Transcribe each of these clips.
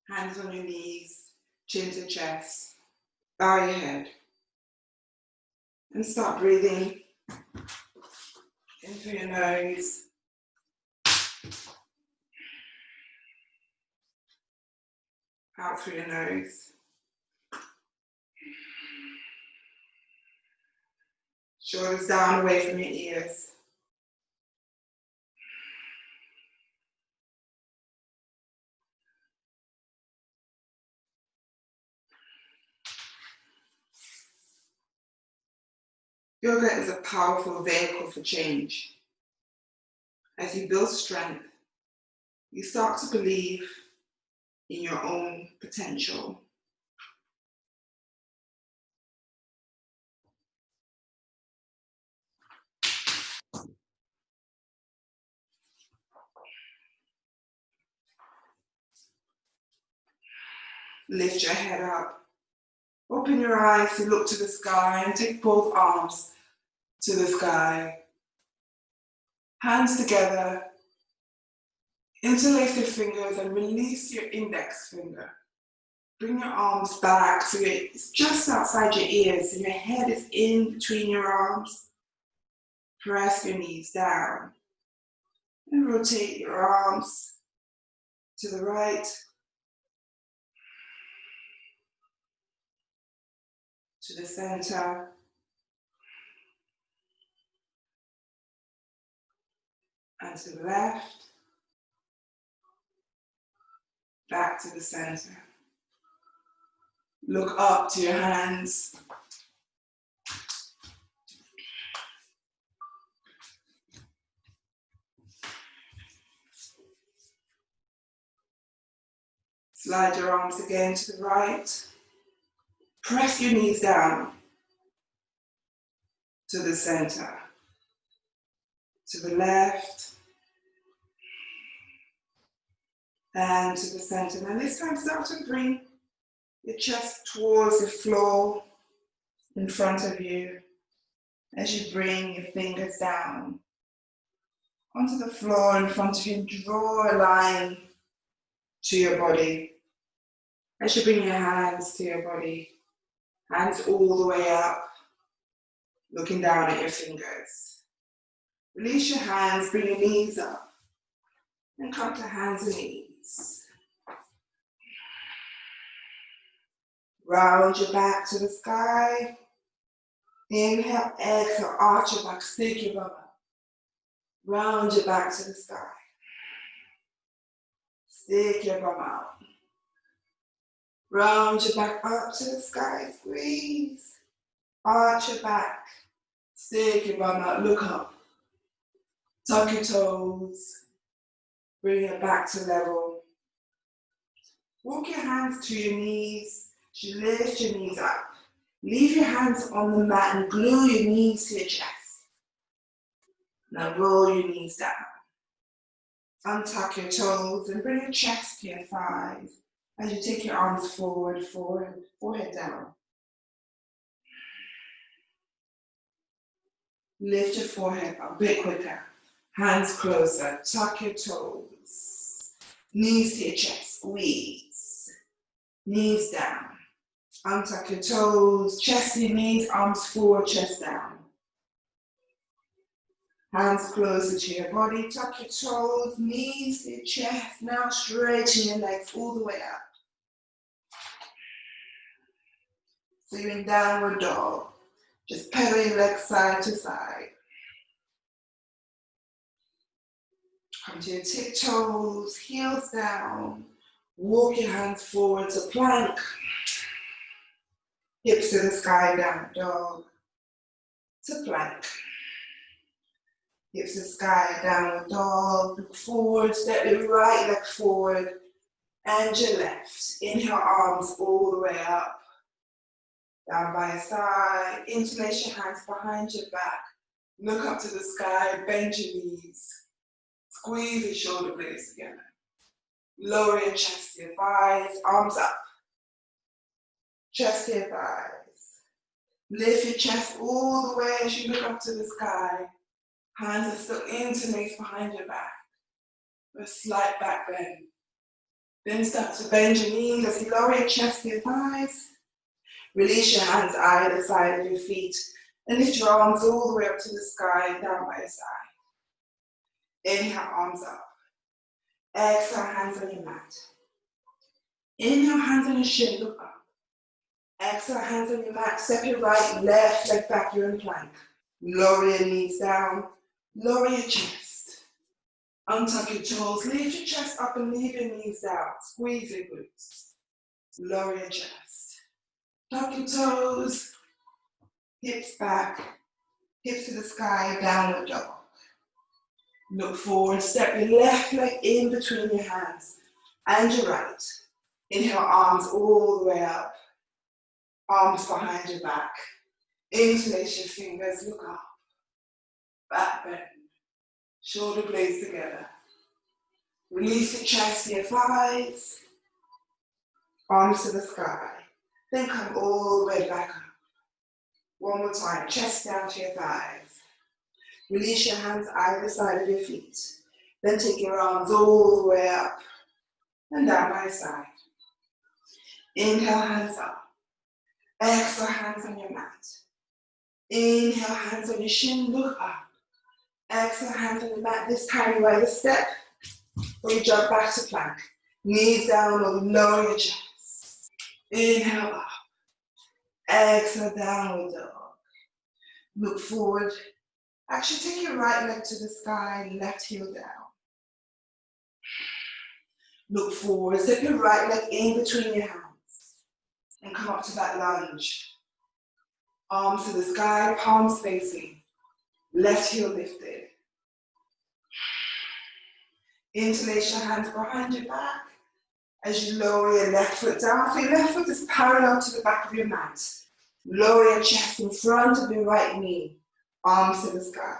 Hands on your knees, chin to chest. Bow your head. And start breathing in through your nose. Out through your nose. Shoulders down away from your ears. Yoga is a powerful vehicle for change. As you build strength, you start to believe in your own potential. Lift your head up. Open your eyes to look to the sky and take both arms to the sky. Hands together. Interlace your fingers and release your index finger. Bring your arms back so it's just outside your ears and your head is in between your arms. Press your knees down and rotate your arms to the right, to the center, and to the left, back to the center. Look up to your hands. Slide your arms again to the right. Press your knees down to the center, to the left, and to the center. Now this time start to bring your chest towards the floor in front of you as you bring your fingers down onto the floor in front of you and draw a line to your body. As you bring your hands to your body, hands all the way up, looking down at your fingers. Release your hands, bring your knees up, and come to hands and knees. Round your back to the sky. Inhale, exhale, arch your back, stick your bum up. Round your back to the sky. Stick your bum out. Round your back up to the sky, squeeze. Arch your back, stick your bum out, look up. Tuck your toes, bring it back to level. Walk your hands to your knees, lift your knees up. Leave your hands on the mat and glue your knees to your chest. Now roll your knees down. Untuck your toes and bring your chest to your thighs as you take your arms forward, forehead down. Lift your forehead a bit quicker. Hands closer, tuck your toes. Knees to your chest, squeeze. Knees down. Untuck your toes, chest to your knees, arms forward, chest down. Hands closer to your body, tuck your toes, knees to your chest. Now straighten your legs all the way up. So you're in downward dog. Just pedal your legs side to side. Come to your tiptoes, heels down. Walk your hands forward to plank. Hips to the sky, down dog. To plank. Hips to the sky, downward dog. Look forward, step your right leg forward and your left. Inhale, arms all the way up. Down by your side. Interlace your hands behind your back. Look up to the sky, bend your knees. Squeeze your shoulder blades together. Lower your chest to your thighs, arms up. Chest to your thighs. Lift your chest all the way as you look up to the sky. Hands are still interlaced behind your back. A slight back bend. Then start to bend your knees as you lower your chest to your thighs. Release your hands either side of your feet and lift your arms all the way up to the sky and down by your side. Inhale, arms up. Exhale, hands on your mat. Inhale, hands on your shin, look up. Exhale, hands on your mat. Step your right, left leg back, you're in plank. Lower your knees down. Lower your chest. Untuck your toes. Lift your chest up and leave your knees down. Squeeze your glutes. Lower your chest. Tuck your toes. Hips back. Hips to the sky, downward dog. Look forward. Step your left leg in between your hands and your right. Inhale, arms all the way up. Arms behind your back. Interlace your fingers, look up. Back bend. Shoulder blades together. Release the chest to your thighs. Arms to the sky. Then come all the way back up. One more time. Chest down to your thighs. Release your hands either side of your feet. Then take your arms all the way up and down by your side. Inhale, hands up. Exhale, hands on your mat. Inhale, hands on your shin, look up. Exhale, hands on the mat. This time you either step or you jump back to plank. Knees down or lower your chest. Inhale up. Exhale, downward dog. Look forward. Actually, take your right leg to the sky, left heel down. Look forward. Step your right leg in between your hands and come up to that lunge. Arms to the sky, palms facing. Left heel lifted. Interlace your hands behind your back as you lower your left foot down. So your left foot is parallel to the back of your mat. Lower your chest in front of your right knee. Arms to the sky.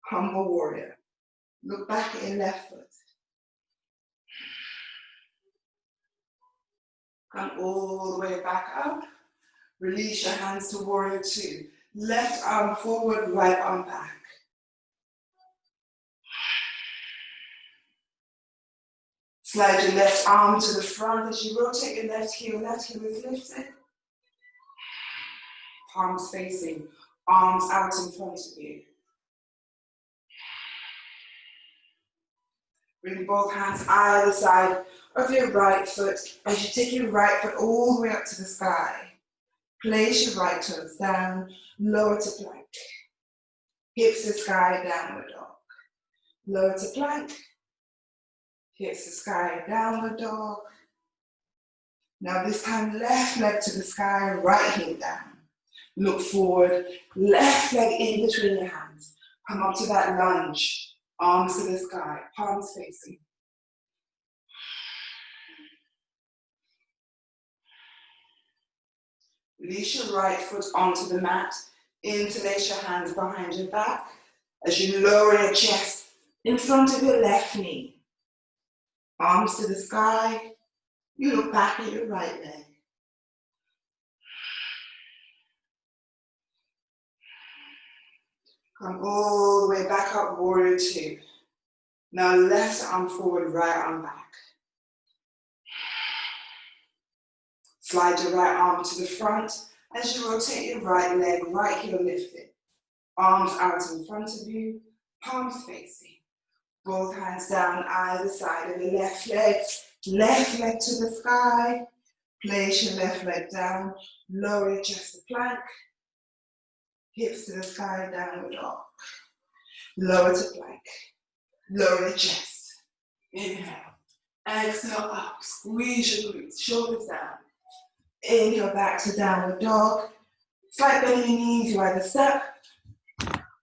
Humble warrior. Look back at your left foot. Come all the way back up. Release your hands to warrior two. Left arm forward, right arm back. Slide your left arm to the front as you rotate your left heel is lifted. Palms facing, arms out in front of you. Bring both hands either side of your right foot as you take your right foot all the way up to the sky. Place your right toes down, lower to plank. Hips to sky, downward dog. Lower to plank. Hips to sky, downward dog. Now this time, left leg to the sky, right heel down. Look forward, left leg in between your hands. Come up to that lunge, arms to the sky, palms facing. Release your right foot onto the mat. Interlace your hands behind your back as you lower your chest in front of your left knee. Arms to the sky. You look back at your right leg. Come all the way back up, warrior two. Now left arm forward, right arm back. Slide your right arm to the front as you rotate your right leg, right heel lifted. Arms out in front of you, palms facing. Both hands down either side of your left leg to the sky. Place your left leg down, lower your chest to plank. Hips to the sky, downward dog. Lower to plank. Lower your chest. Inhale. Exhale up. Squeeze your glutes. Shoulders down. Inhale back to downward dog. Slight bend in your knees. You either step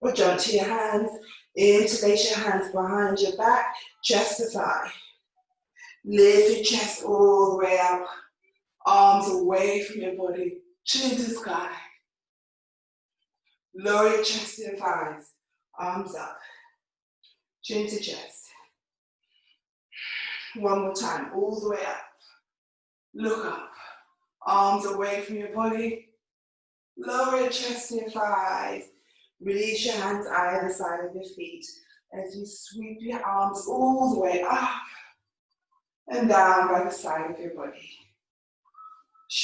or jump to your hands. Interlace your hands behind your back. Chest to thigh. Lift your chest all the way up. Arms away from your body. Chin to sky. Lower your chest to your thighs. Arms up. Chin to chest. One more time. All the way up. Look up. Arms away from your body. Lower your chest to your thighs. Release your hands either side of your feet as you sweep your arms all the way up and down by the side of your body.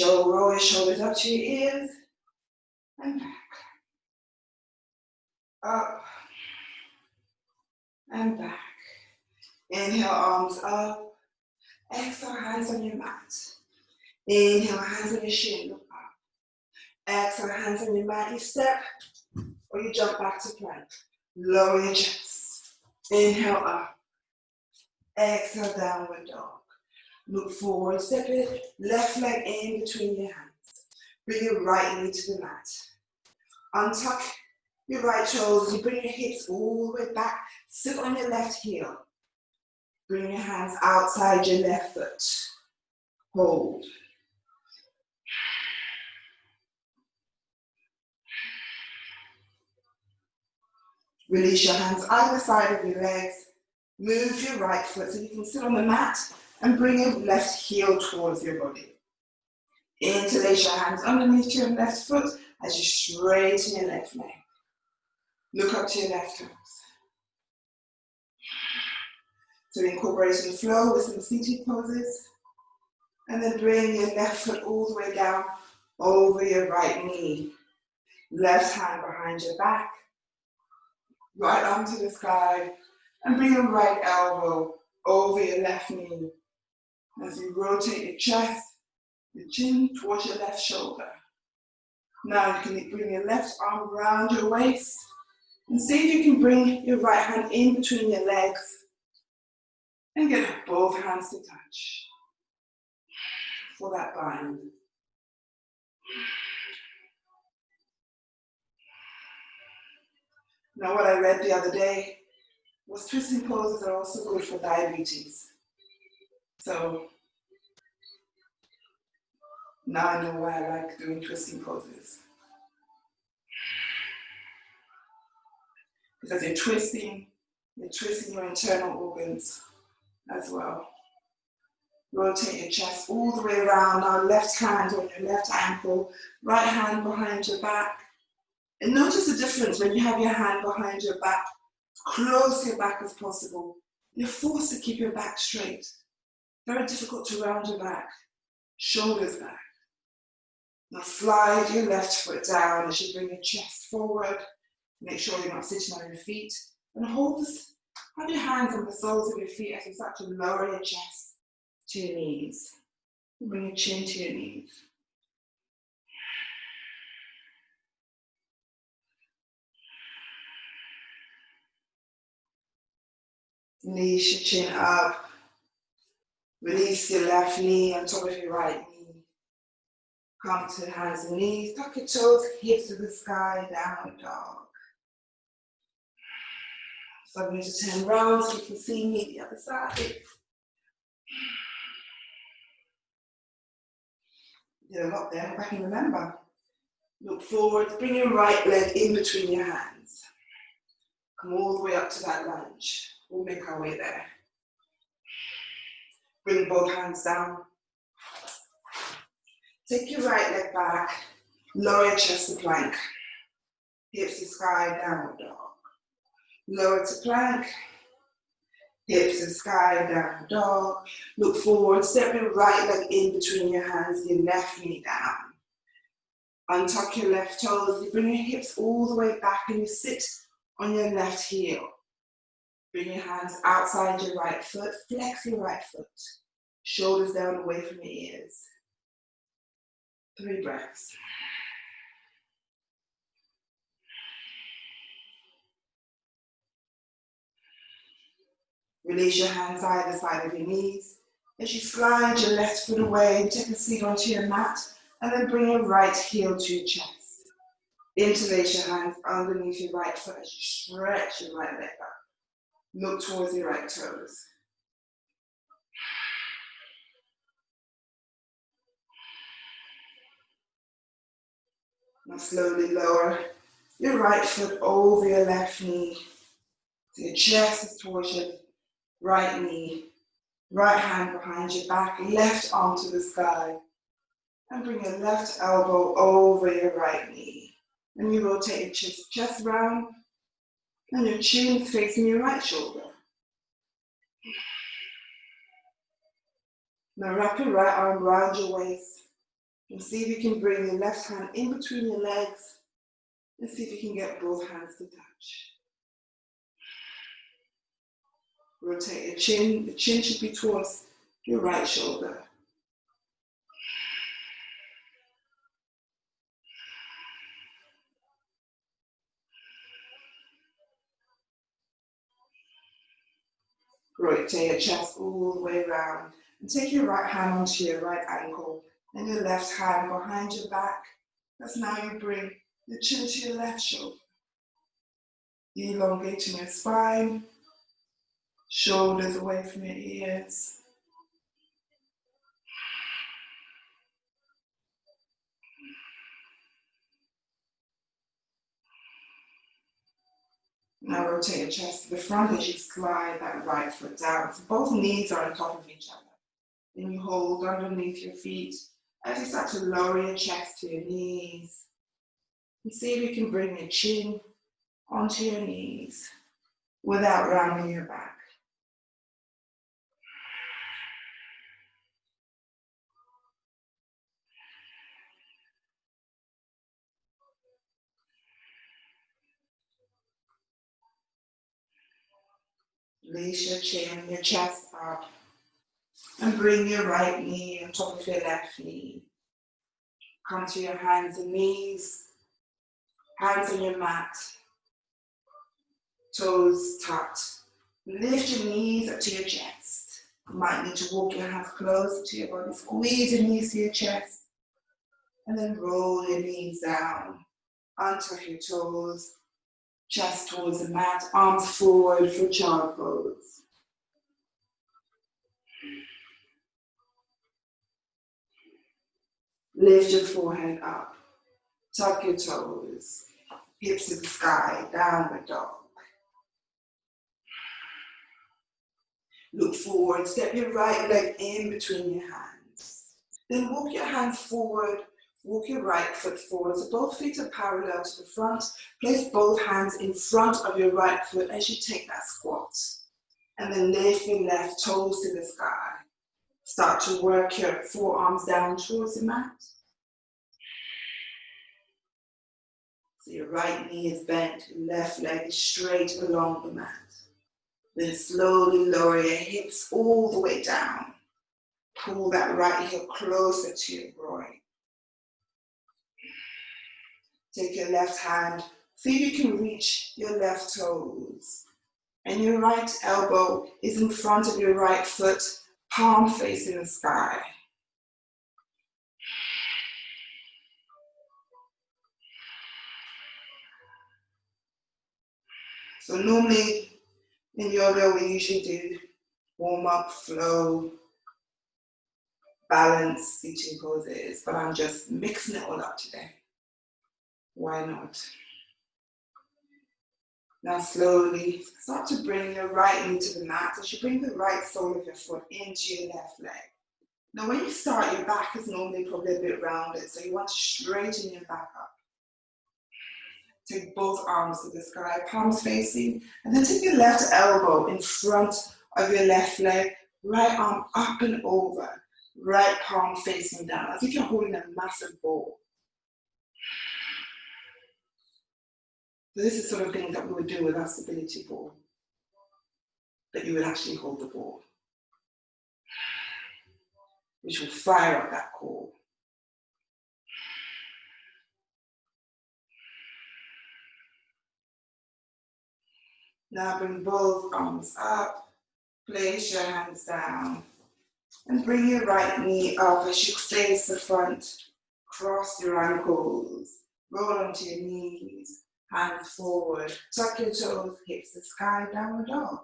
Roll your shoulders up to your ears and back. Up and back. Inhale, arms up. Exhale, hands on your mat. Inhale, hands on your shin, look up. Exhale, hands on your mat. You step or you jump back to plank. Lower your chest. Inhale, up. Exhale, downward dog. Look forward, step it, left leg in between your hands. Bring your right knee to the mat. Untuck your right toes, you bring your hips all the way back. Sit on your left heel. Bring your hands outside your left foot. Hold. Release your hands either side of your legs. Move your right foot so you can sit on the mat and bring your left heel towards your body. Interlace your hands underneath your left foot as you straighten your left leg. Look up to your left toes. So incorporating the flow with some seated poses. And then bring your left foot all the way down over your right knee. Left hand behind your back. Right arm to the sky. And bring your right elbow over your left knee. As you rotate your chest, your chin towards your left shoulder. Now you can bring your left arm around your waist. And see if you can bring your right hand in between your legs. And get both hands to touch for that bind. Now what I read the other day was twisting poses are also good for diabetes. So now I know why I like doing twisting poses. Because you're twisting your internal organs as well. Rotate your chest all the way around. Now left hand on your left ankle, right hand behind your back. And notice the difference when you have your hand behind your back, close to your back as possible. You're forced to keep your back straight. Very difficult to round your back. Shoulders back. Now slide your left foot down as you bring your chest forward. Make sure you're not sitting on your feet. And hold this, have your hands on the soles of your feet as you start to lower your chest to your knees. Bring your chin to your knees. Release your chin up. Release your left knee on top of your right knee. Come to hands and knees. Tuck your toes, hips to the sky, downward dog. So I'm going to turn around so you can see me the other side. Did a lot there, hope I can remember. Look forward, bring your right leg in between your hands. Come all the way up to that lunge. We'll make our way there. Bring both hands down. Take your right leg back. Lower your chest to plank. Hips to sky, downward dog. Lower to plank. Hips to sky, downward dog. Look forward, step your right leg in between your hands, your left knee down. Untuck your left toes, you bring your hips all the way back and you sit on your left heel. Bring your hands outside your right foot, flex your right foot. Shoulders down away from your ears. 3 breaths. Release your hands either side of your knees. As you slide your left foot away and take a seat onto your mat, and then bring your right heel to your chest. Interlace your hands underneath your right foot as you stretch your right leg up. Look towards your right toes. Now slowly lower your right foot over your left knee. So your chest is towards your right knee. Right hand behind your back, left arm to the sky. And bring your left elbow over your right knee. And you rotate your chest round. And your chin is facing your right shoulder. Now wrap your right arm around your waist and see if you can bring your left hand in between your legs and see if you can get both hands to touch. Rotate your chin. The chin should be towards your right shoulder. Rotate your chest all the way around. And take your right hand onto your right ankle and your left hand behind your back. As now you bring your chin to your left shoulder. Elongating your spine, shoulders away from your ears. Now rotate your chest to the front as you slide that right foot down. So both knees are on top of each other. Then you hold underneath your feet as you start to lower your chest to your knees. And see if you can bring your chin onto your knees without rounding your back. Lace your chin, your chest up, and bring your right knee on top of your left knee. Come to your hands and knees, hands on your mat, toes tucked. Lift your knees up to your chest. You might need to walk your hands closer to your body, squeeze your knees to your chest, and then roll your knees down, untuck your toes, chest towards the mat, arms forward for child pose. Lift your forehead up, tuck your toes, hips to the sky, downward dog. Look forward, step your right leg in between your hands. Then walk your hands forward, walk your right foot forward. So both feet are parallel to the front. Place both hands in front of your right foot as you take that squat. And then lift your left toes to the sky. Start to work your forearms down towards the mat. So your right knee is bent, your left leg is straight along the mat. Then slowly lower your hips all the way down. Pull that right heel closer to your groin. Take your left hand, see if you can reach your left toes. And your right elbow is in front of your right foot, palm facing the sky. So normally in yoga we usually do warm up, flow, balance, seating poses, but I'm just mixing it all up today. Why not? Now slowly start to bring your right knee to the mat as you bring the right sole of your foot into your left leg. Now when you start, your back is normally probably a bit rounded, so you want to straighten your back up. Take both arms to the sky, palms facing, and then take your left elbow in front of your left leg, right arm up and over, right palm facing down, as if you're holding a massive ball. So this is sort of thing that we would do with our stability ball, that you would actually hold the ball, which will fire up that core. Now bring both arms up, place your hands down, and bring your right knee up as you face the front. Cross your ankles, roll onto your knees, hands forward, tuck your toes, hips to sky, downward dog.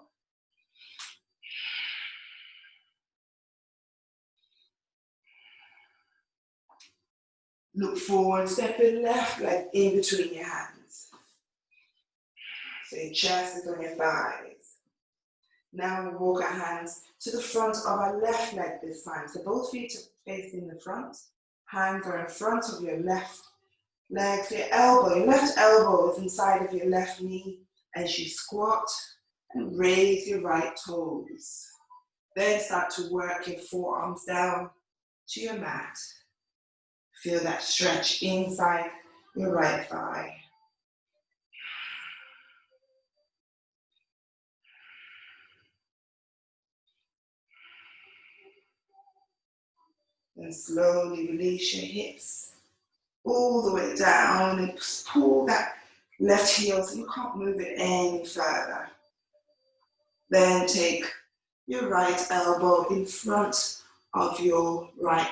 Look forward, step your left leg in between your hands. So your chest is on your thighs. Now we walk our hands to the front of our left leg this time. So both feet are facing the front. Hands are in front of your left leg. So your left elbow is inside of your left knee as you squat and raise your right toes. Then start to work your forearms down to your mat. Feel that stretch inside your right thigh. Then slowly release your hips all the way down and pull that left heel so you can't move it any further. Then take your right elbow in front of your right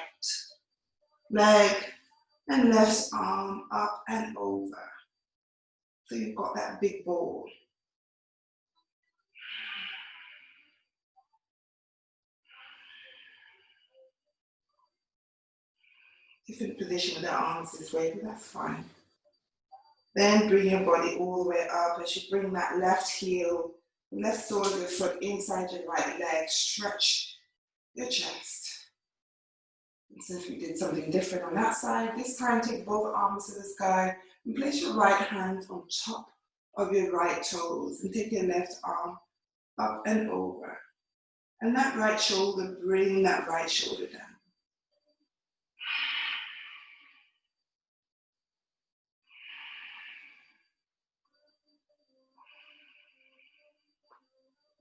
leg and left arm up and over. So you've got that big ball. Different position with the arms this way, but that's fine. Then bring your body all the way up as you bring that left heel, left sole of your foot inside your right leg. Stretch your chest. And so if we did something different on that side, this time take both arms to the sky and place your right hand on top of your right toes and take your left arm up and over. And that right shoulder, bring that right shoulder down.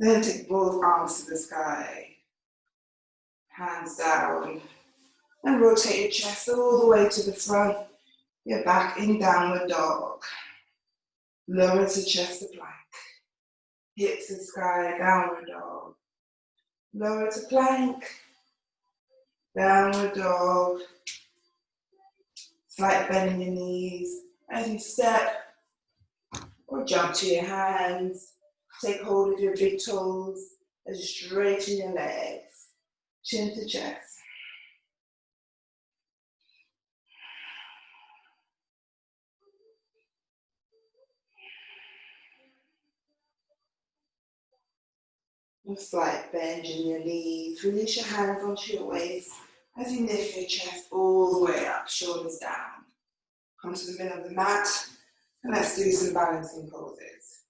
Then take both arms to the sky, hands down, and rotate your chest all the way to the front. You're back in downward dog. Lower to chest to plank. Hips to sky, downward dog. Lower to plank. Downward dog. Slight bend in your knees as you step or jump to your hands. Take hold of your big toes as you straighten your legs. Chin to chest. A slight bend in your knees. Release your hands onto your waist as you lift your chest all the way up, shoulders down. Come to the middle of the mat and let's do some balancing poses.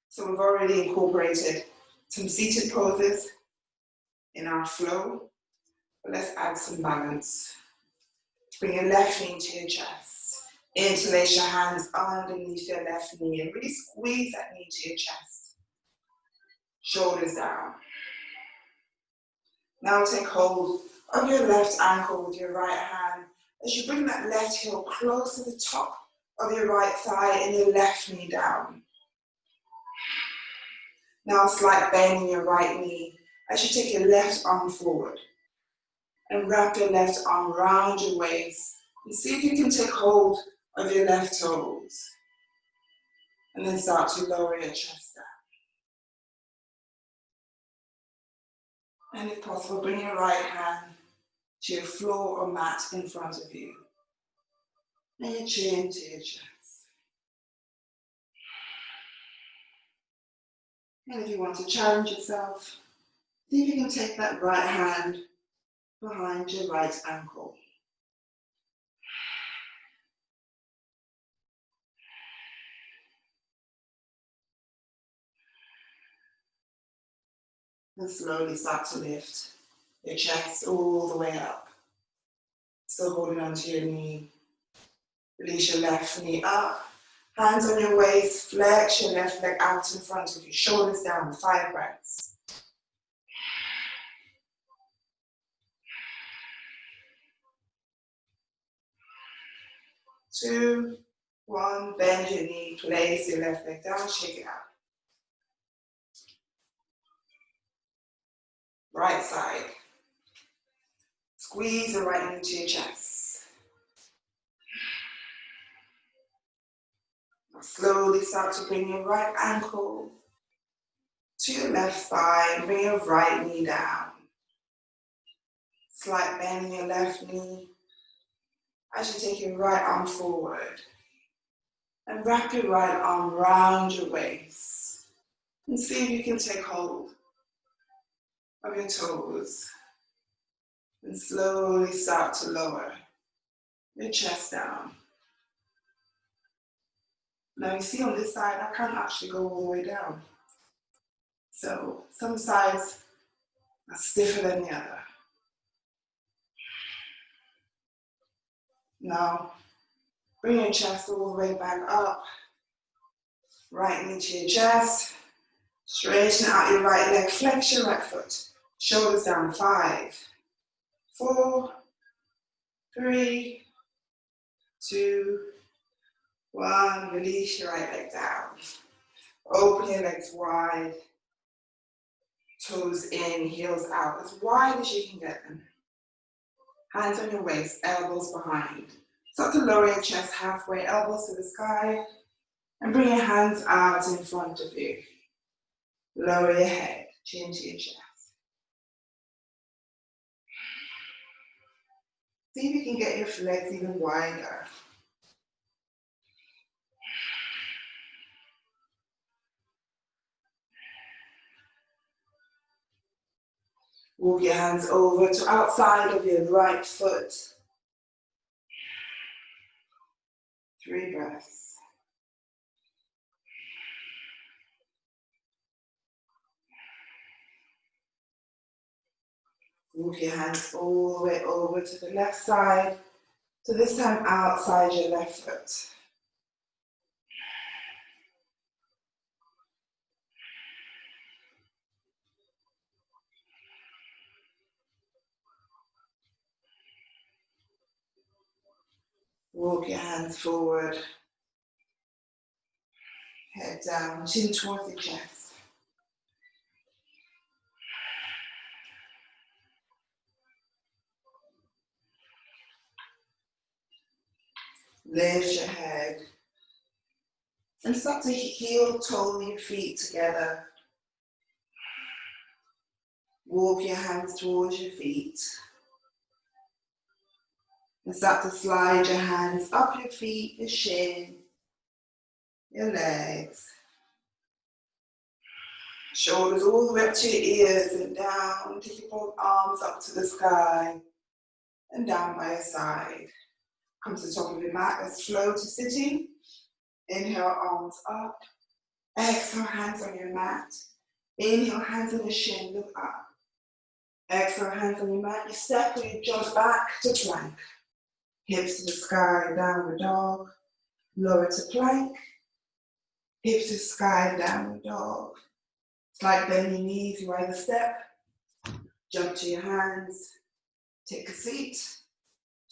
So we've already incorporated some seated poses in our flow, but let's add some balance. Bring your left knee to your chest. Interlace your hands underneath your left knee and really squeeze that knee to your chest. Shoulders down. Now take hold of your left ankle with your right hand as you bring that left heel close to the top of your right thigh and your left knee down. Now a slight bend in your right knee as you take your left arm forward and wrap your left arm around your waist and see if you can take hold of your left toes and then start to lower your chest down. And if possible, bring your right hand to your floor or mat in front of you and your chin to your chest. And if you want to challenge yourself, see if you can take that right hand behind your right ankle. And slowly start to lift your chest all the way up. Still holding onto your knee. Release your left knee up. Hands on your waist. Flex your left leg out in front of you. Shoulders down. 5 breaths. 2, 1. Bend your knee. Place your left leg down. Shake it out. Right side. Squeeze the right knee to your chest. Now slowly start to bring your right ankle to your left thigh and bring your right knee down. Slight bend in your left knee as you take your right arm forward and wrap your right arm around your waist and see if you can take hold of your toes and slowly start to lower your chest down. Now you see on this side, I can't actually go all the way down. So some sides That's stiffer than the other. Now, bring your chest all the way back up. Right knee to your chest. Straighten out your right leg, flex your right foot. Shoulders down, 5, 4, 3, 2, 1. Release your right leg down. Open your legs wide. Toes in, heels out, as wide as you can get them. Hands on your waist, elbows behind. Start to lower your chest halfway, elbows to the sky, and bring your hands out in front of you. Lower your head, chin to your chest. See if you can get your legs even wider. Walk your hands over to outside of your right foot. 3 breaths. Walk your hands all the way over to the left side, so this time outside your left foot. Walk your hands forward, head down, chin towards the chest. Lift your head and start to heel toe your feet together. Walk your hands towards your feet. And start to slide your hands up your feet, your shin, your legs. Shoulders all the way up to your ears and down. Take your both arms up to the sky and down by your side. Come to the top of your mat. Let's flow to sitting. Inhale, arms up. Exhale, hands on your mat. Inhale, hands on your shin, look up. Exhale, hands on your mat. You step or you jump back to plank. Hips to the sky, downward dog. Lower to plank. Hips to the sky, downward dog. Slight bend your knees, you either step, jump to your hands, take a seat,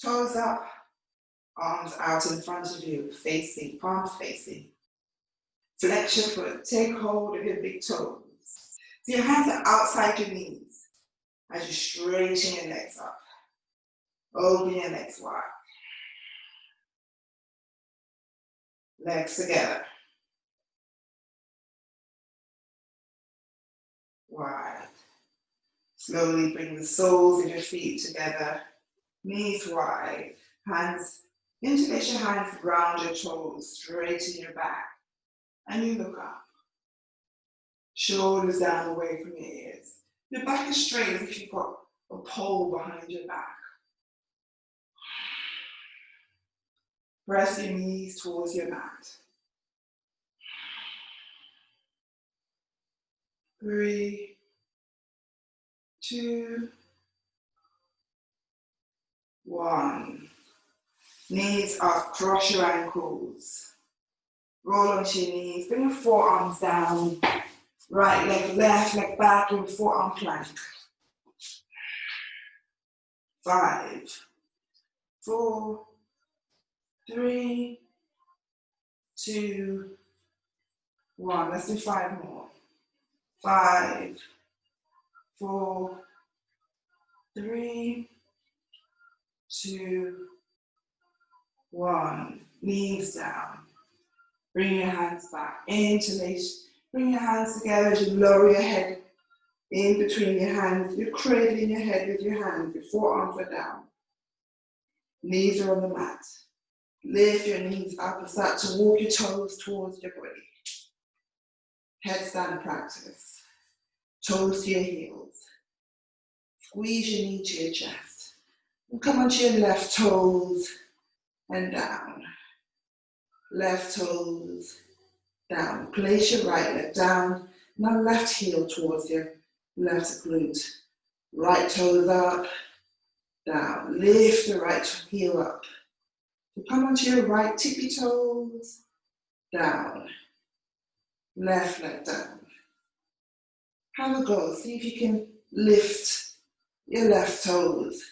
toes up, arms out in front of you, facing, palms facing. Flex your foot, take hold of your big toes. So your hands are outside your knees as you straighten your legs up. Open your legs wide. Legs together. Wide. Slowly bring the soles of your feet together. Knees wide. Hands, interlace your hands round your toes, straighten your back. And you look up. Shoulders down away from your ears. Your back is straight as if you've got a pole behind your back. Press your knees towards your mat. 3, 2, 1. Knees up, cross your ankles. Roll onto your knees, bring your forearms down. Right leg left, leg back, and forearm plank. 5, 4, 3, 2, 1. Let's do 5 more. 5, 4, 3, 2, 1. Knees down. Bring your hands back. Interlace. Bring your hands together as you lower your head in between your hands. You're cradling your head with your hands. Your forearms are down. Knees are on the mat. Lift your knees up and start to walk your toes towards your body. Headstand practice. Toes to your heels. Squeeze your knee to your chest. And come onto your left toes and down. Left toes down. Place your right leg down. Now left heel towards your left glute. Right toes up, down. Lift the right heel up. You come onto your right tippy toes, down. Left leg down. Have a go. See if you can lift your left toes.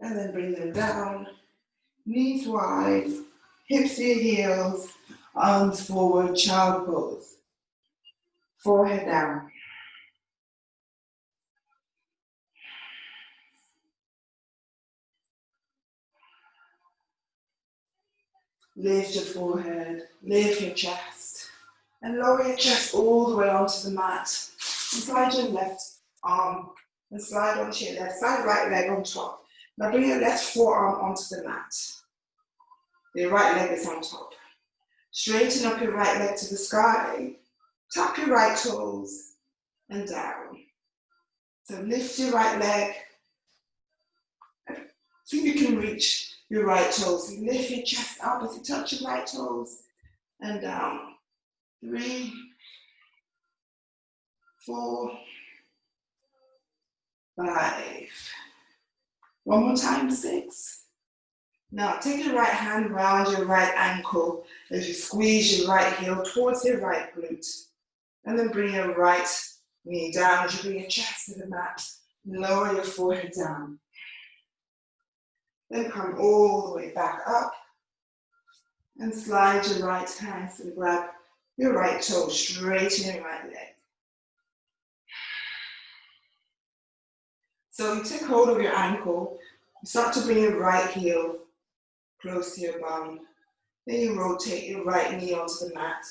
And then bring them down. Knees wide, hips to your heels, arms forward, child pose. Forehead down. Lift your forehead, lift your chest, and lower your chest all the way onto the mat. And slide your left arm and slide onto your left side, right leg on top. Now bring your left forearm onto the mat. Your right leg is on top. Straighten up your right leg to the sky. Tap your right toes and down. So lift your right leg. See if you can reach your right toes. You lift your chest up as you touch your right toes and down. 3, 4, 5. One more time, 6. Now take your right hand round your right ankle as you squeeze your right heel towards your right glute. And then bring your right knee down as you bring your chest to the mat. Lower your forehead down. Then come all the way back up and slide your right hands and grab your right toe, straighten your right leg. So you take hold of your ankle, you start to bring your right heel close to your bum. Then you rotate your right knee onto the mat,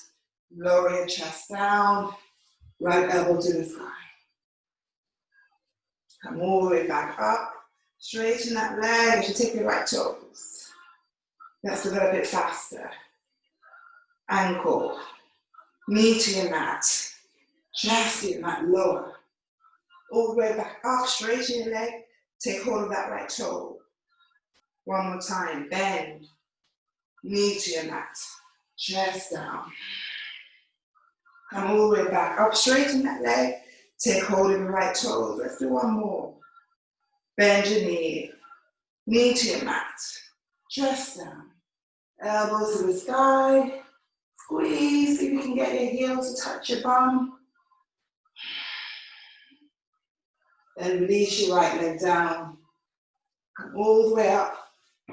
lower your chest down, right elbow to the sky. Come all the way back up, straighten that leg as you take your right toes. Let's do that a bit faster. Ankle, knee to your mat, chest to your mat, lower. All the way back up, straighten your leg, take hold of that right toe. One more time, bend, knee to your mat, chest down. Come all the way back up, straighten that leg, take hold of your right toe. Let's do one more. Bend your knee to your mat, chest down. Elbows to the sky, squeeze, see if you can get your heels to touch your bum. Then release your right leg down. Come all the way up.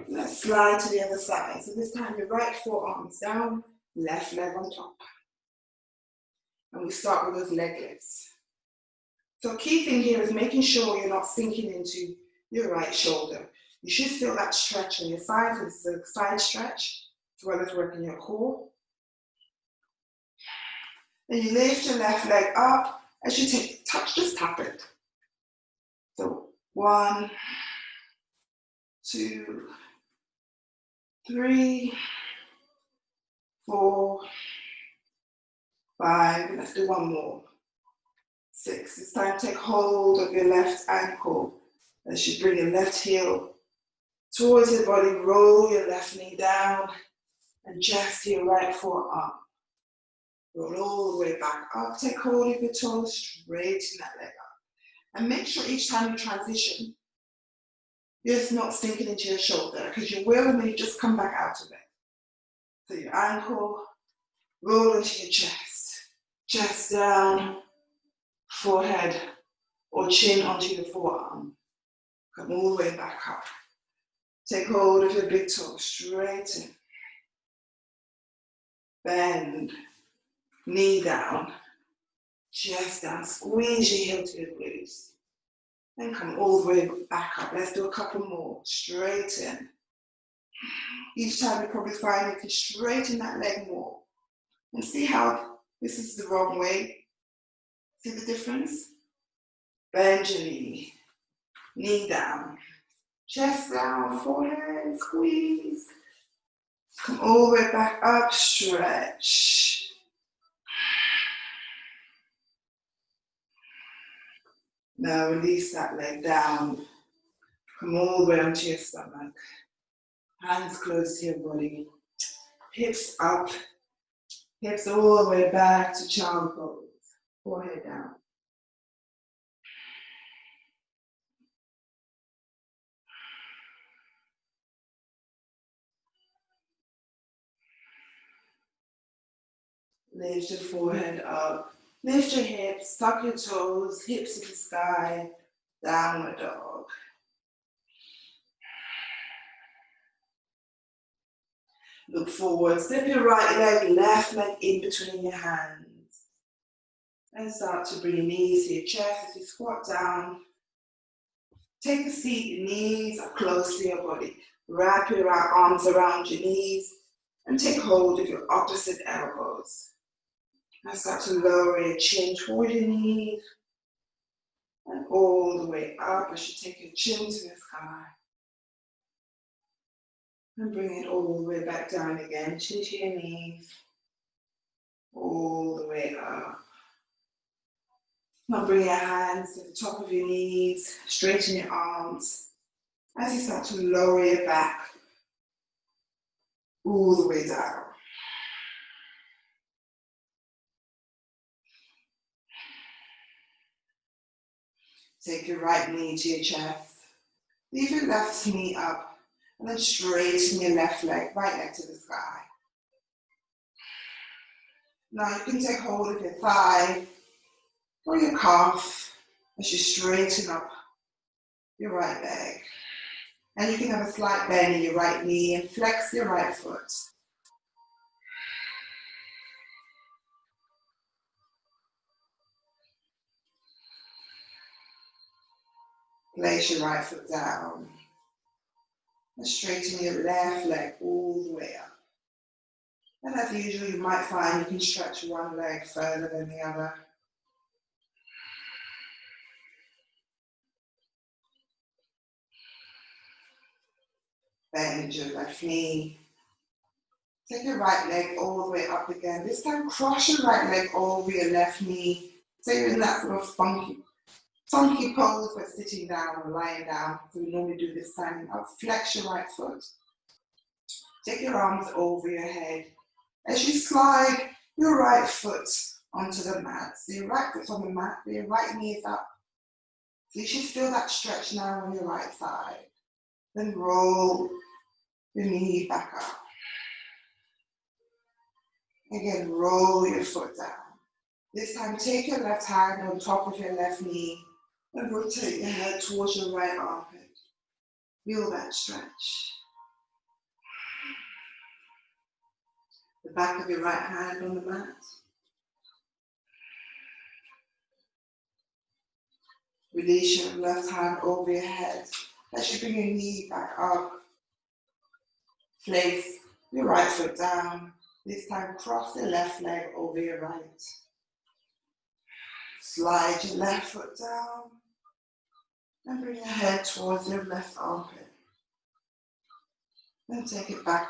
Let's slide to the other side. So this time your right forearm is down, left leg on top. And we start with those leg lifts. So key thing here is making sure you're not sinking into your right shoulder. You should feel that stretch on your side. This is a side stretch, as well as working your core. Then you lift your left leg up. As you touch, just tap it. So 1, 2, 3, 4, 5. Let's do one more. 6. It's time to take hold of your left ankle as you bring your left heel towards your body. Roll your left knee down and chest to your right forearm. Roll all the way back up. Take hold of your toes, straighten that leg up. And make sure each time you transition, you're just not sinking into your shoulder, because you will, and then you just come back out of it. So your ankle, roll into your chest, chest down, forehead or chin onto your forearm. Come all the way back up. Take hold of your big toe, straighten. Bend, knee down, chest down, squeeze your heel to your glutes. Then come all the way back up. Let's do a couple more. Straighten. Each time you probably find you can straighten that leg more. And see how this is the wrong way. See the difference? Bend your knee down, chest down, forehead, squeeze. Come all the way back up, stretch. Now release that leg down. Come all the way onto your stomach. Hands close to your body. Hips up. Hips all the way back to child pose. Forehead down. Lift your forehead up. Lift your hips, tuck your toes, hips to the sky, downward dog. Look forward, step your right leg, left leg in between your hands. And start to bring your knees to your chest as you squat down. Take a seat, your knees are close to your body. Wrap your arms around your knees and take hold of your opposite elbows. And start to lower your chin toward your knees and all the way up as you take your chin to the sky. And bring it all the way back down again, chin to your knees, all the way up. Now bring your hands to the top of your knees, straighten your arms. As you start to lower your back, all the way down. Take your right knee to your chest. Leave your left knee up and then straighten your left leg, right leg to the sky. Now you can take hold of your thigh or your calf as you straighten up your right leg. And you can have a slight bend in your right knee and flex your right foot. Place your right foot down and straighten your left leg all the way up. And as usual, you might find you can stretch one leg further than the other. Bend your left knee. Take your right leg all the way up again. This time, cross your right leg over your left knee. So you're in that sort of funky pose, but sitting down or lying down. So we normally do this standing up. Flex your right foot. Take your arms over your head. As you slide your right foot onto the mat. So your right foot's on the mat, but your right knee is up. So you should feel that stretch now on your right side. Then roll your knee back up. Again, roll your foot down. This time, take your left hand on top of your left knee and rotate your head towards your right armpit. Feel that stretch. The back of your right hand on the mat. Release your left hand over your head. As you bring your knee back up. Place your right foot down. This time, cross the left leg over your right. Slide your left foot down and bring your head towards your left armpit. Then take it back up.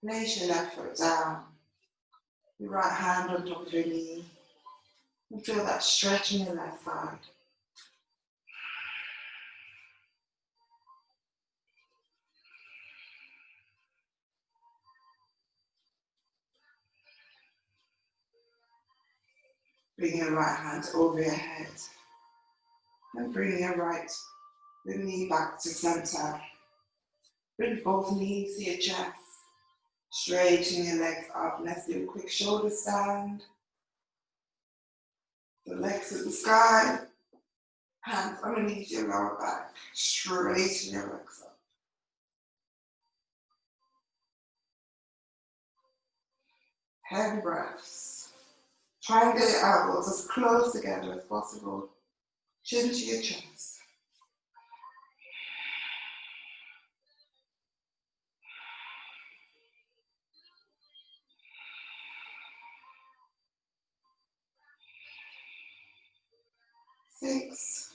Place your left foot down. Your right hand on top of your knee. And feel that stretch in your left side. Bring your right hand over your head. And bring your knee back to center. Bring both knees to your chest. Straighten your legs up. Let's do a quick shoulder stand. The legs to the sky. Hands underneath your lower back. Straighten your legs up. Heavy breaths. Try and get your elbows as close together as possible. Chin to your chest. Six.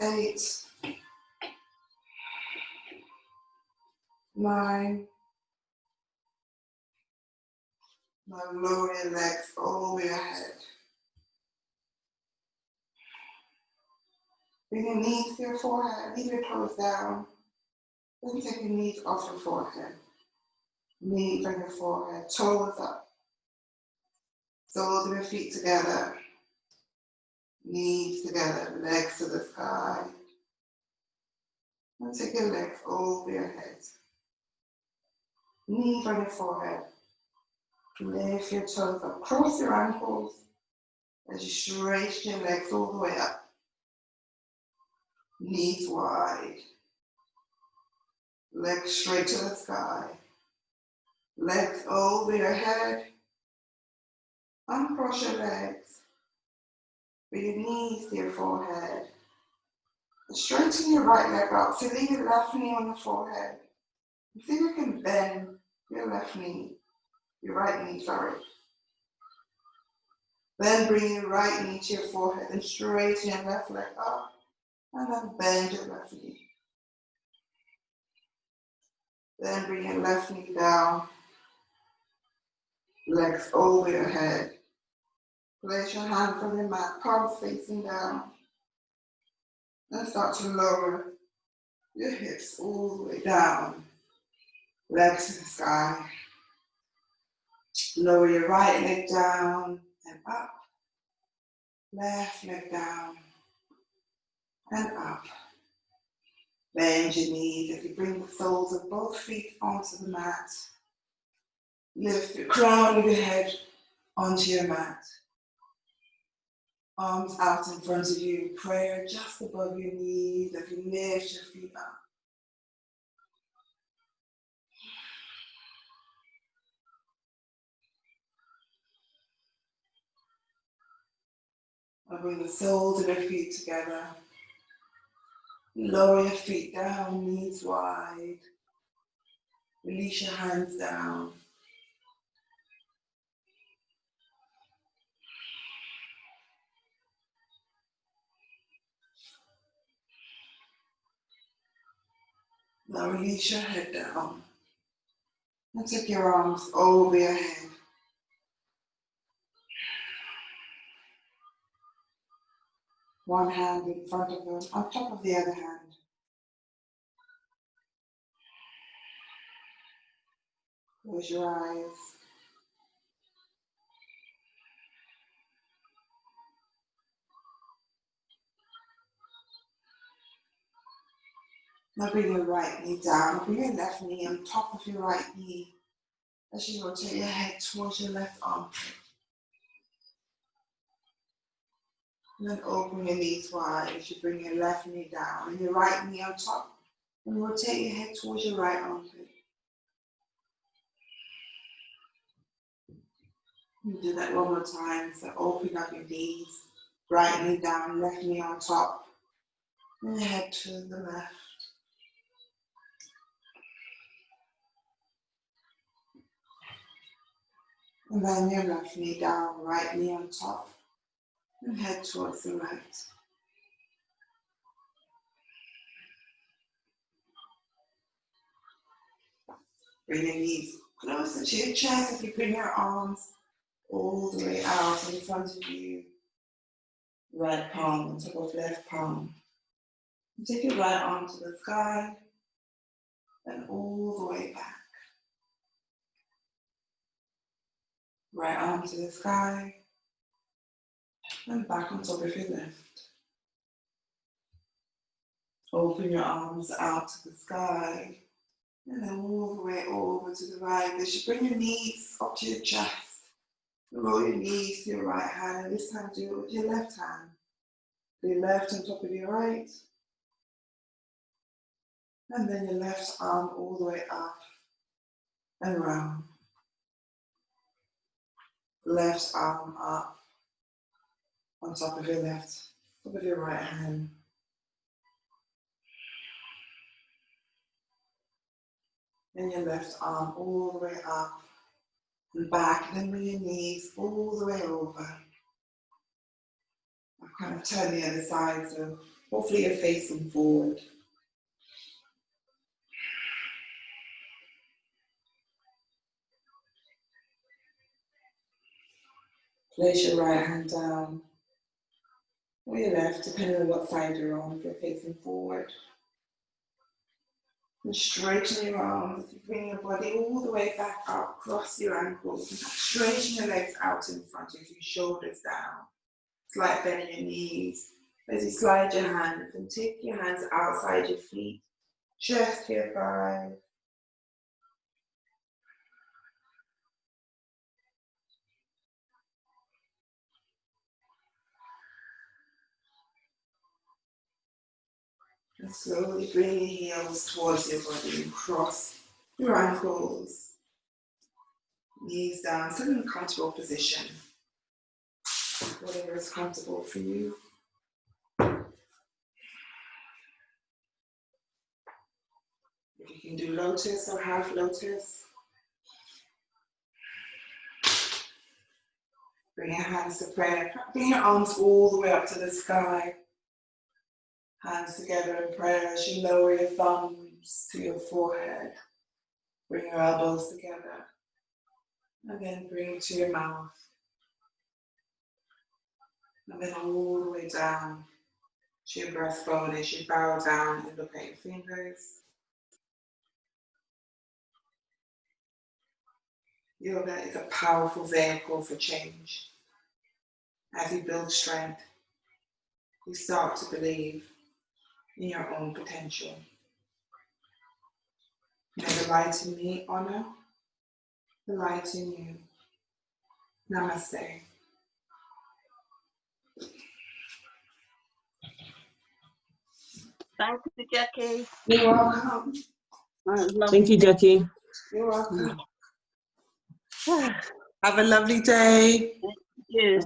8. 9. Now lower your legs over your head. Bring your knees to your forehead, leave your toes down. Then take your knees off your forehead. Knees on your forehead, toes up. Soles of your feet together. Knees together, legs to the sky. And take your legs over your head. Knees on your forehead. Lift your toes across your ankles as you straighten your legs all the way up. Knees wide. Legs straight to the sky. Legs over your head. Uncross your legs. Bring your knees to your forehead. Straighten your right leg up. So leave your left knee on the forehead. See if you can bend your left knee. Your right knee, sorry. Then bring your right knee to your forehead and straighten your left leg up. And then bend your left knee. Then bring your left knee down. Legs over your head. Place your hands on your mat, palms facing down. And start to lower your hips all the way down. Legs to the sky. Lower your right leg down and up. Left leg down and up. Bend your knees as you bring the soles of both feet onto the mat. Lift the crown of your head onto your mat. Arms out in front of you. Prayer just above your knees as you lift your feet up. Now bring the soles of your feet together. Lower your feet down, knees wide. Release your hands down. Now release your head down. And take your arms over your head. One hand in front of you, on top of the other hand. Close your eyes. Now bring your right knee down. Bring your left knee on top of your right knee as you rotate your head towards your left arm. And then open your knees wide as you bring your left knee down and your right knee on top. And rotate your head towards your right armpit. You do that one more time. So open up your knees. Right knee down, left knee on top. And your head to the left. And then your left knee down, right knee on top. And head towards the right. Bring your knees closer to your chest as you bring your arms all the way out in front of you. Right palm on top of left palm. And take your right arm to the sky and all the way back. Right arm to the sky and back on top of your left. Open your arms out to the sky and then all the way over to the right. As you bring your knees up to your chest. Roll your knees to your right hand, and this time do it with your left hand. Your left on top of your right. And then your left arm all the way up and around. Left arm up on top of your left, top of your right hand. And your left arm all the way up and back, and then bring your knees all the way over. I'll kind of turn the other side, so hopefully you're facing forward. Place your right hand down, or your left, depending on what side you're on, if you're facing forward. And straighten your arms, you bring your body all the way back up, cross your ankles, and straighten your legs out in front of you, shoulders down. Slight bend in your knees. As you slide your hands and take your hands outside your feet chest here 5. And slowly bring your heels towards your body and cross your ankles, knees down, sit in a comfortable position, whatever is comfortable for you. If you can do lotus or half lotus, bring your hands to prayer. Bring your arms all the way up to the sky. Hands together in prayer as you lower your thumbs to your forehead. Bring your elbows together. And then bring it to your mouth. And then all the way down to your breastbone as you bow down and look at your fingers. Yoga is a powerful vehicle for change. As you build strength, you start to believe in your own potential. May the light in me honor the light in you. Namaste. Thank you, Jackie. You're welcome. Thank you, Jackie. You're welcome. Have a lovely day. Thank you.